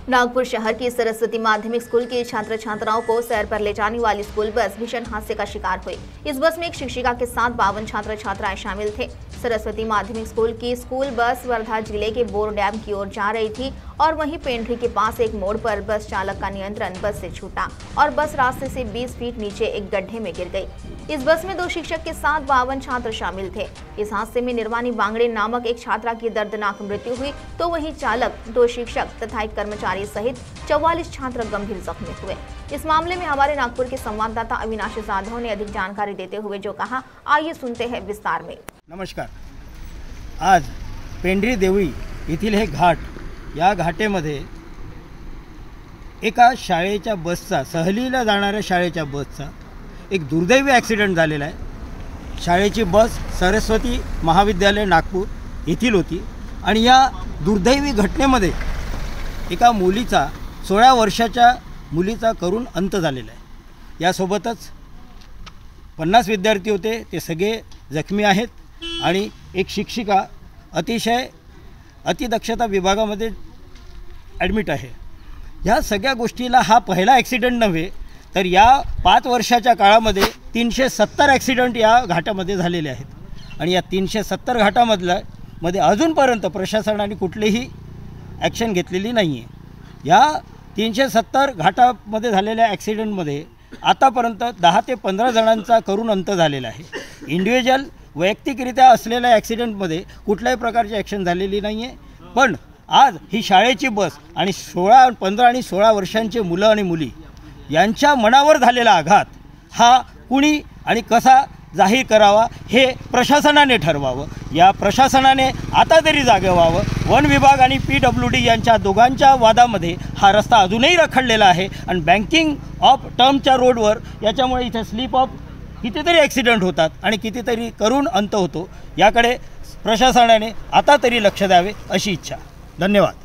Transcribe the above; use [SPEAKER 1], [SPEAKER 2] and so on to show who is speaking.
[SPEAKER 1] नागपुर शहर की सरस्वती माध्यमिक स्कूल के छात्र छात्राओं को सैर पर ले जाने वाली स्कूल बस भीषण हादसे का शिकार हुई। इस बस में एक शिक्षिका के साथ 52 छात्र छात्राएं शामिल थे। सरस्वती माध्यमिक स्कूल की स्कूल बस वर्धा जिले के बोर डैम की ओर जा रही थी और वहीं पेंड्री के पास एक मोड़ पर बस चालक का नियंत्रण बस से छूटा और बस रास्ते से 20 फीट नीचे एक गड्ढे में गिर गई। इस बस में 2 शिक्षक के साथ 52 छात्र शामिल थे। इस हादसे में निर्वाणी बांगड़े नामक एक छात्रा की दर्दनाक मृत्यु हुई, तो वहीं चालक, 2 शिक्षक तथा एक कर्मचारी सहित 44 छात्र गंभीर जख्मी हुए। इस मामले में हमारे नागपुर के संवाददाता अविनाश जाधव ने अधिक जानकारी देते हुए जो कहा, आइए सुनते हैं विस्तार में।
[SPEAKER 2] नमस्कार। आज पेंड्री देवळी येथील हे घाट, या घाटेमध्ये एका शाळेच्या बसचा, सहलीला जाणाऱ्या शाळेच्या बसचा एक दुर्दैवी ॲक्सिडेंट झालेला आहे। शाळेची बस सरस्वती महाविद्यालय नागपूर येथील होती आणि या दुर्दैवी घटनेमध्ये एका मुलीचा, 16 वर्षाच्या मुलीचा करुण अंत झालेला आहे। यासोबतच 50 विद्यार्थी होते, ते सगळे जखमी आहेत आणि एक शिक्षिका अतिशय अतिदक्षता विभागामध्ये ॲडमिट आहे। ह्या सगळ्या गोष्टीला हा पहिला ॲक्सिडेंट नव्हे, तर या 5 वर्षाच्या काळामध्ये 370 ॲक्सिडेंट या घाटामध्ये झालेले आहेत आणि या 370 घाटामध्ये अजूनपर्यंत प्रशासनाने कुठलीही ॲक्शन घेतलेली नाही आहे। या 370 घाटामध्ये झालेल्या ॲक्सिडेंटमध्ये आतापर्यंत 10 ते 15 जणांचा करुण अंत झालेला आहे। इंडिव्हिज्युअल वैयक्तिकरित्या असलेल्या ॲक्सिडेंटमध्ये कुठल्याही प्रकारची ॲक्शन झालेली नाही आहे, पण आज ही शाळेची बस आणि 15 आणि 16 वर्षांचे मुलं आणि मुली यांच्या मनावर झालेला आघात हा कुणी आणि कसा जाहीर करावा हे प्रशासनाने ठरवावं। या प्रशासनाने आता तरी जागे व्हावं। वन विभाग आणि PWD यांच्या दोघांच्या वादामध्ये हा रस्ता अजूनही रखडलेला आहे आणि बँकिंग ऑफ टर्मच्या रोडवर याच्यामुळे इथे स्लिप ऑफ कितीतरी ॲक्सिडेंट होतात आणि कितीतरी करुण अंत होतो। याकडे प्रशासनाने आता तरी लक्ष द्यावे अशी इच्छा। धन्यवाद।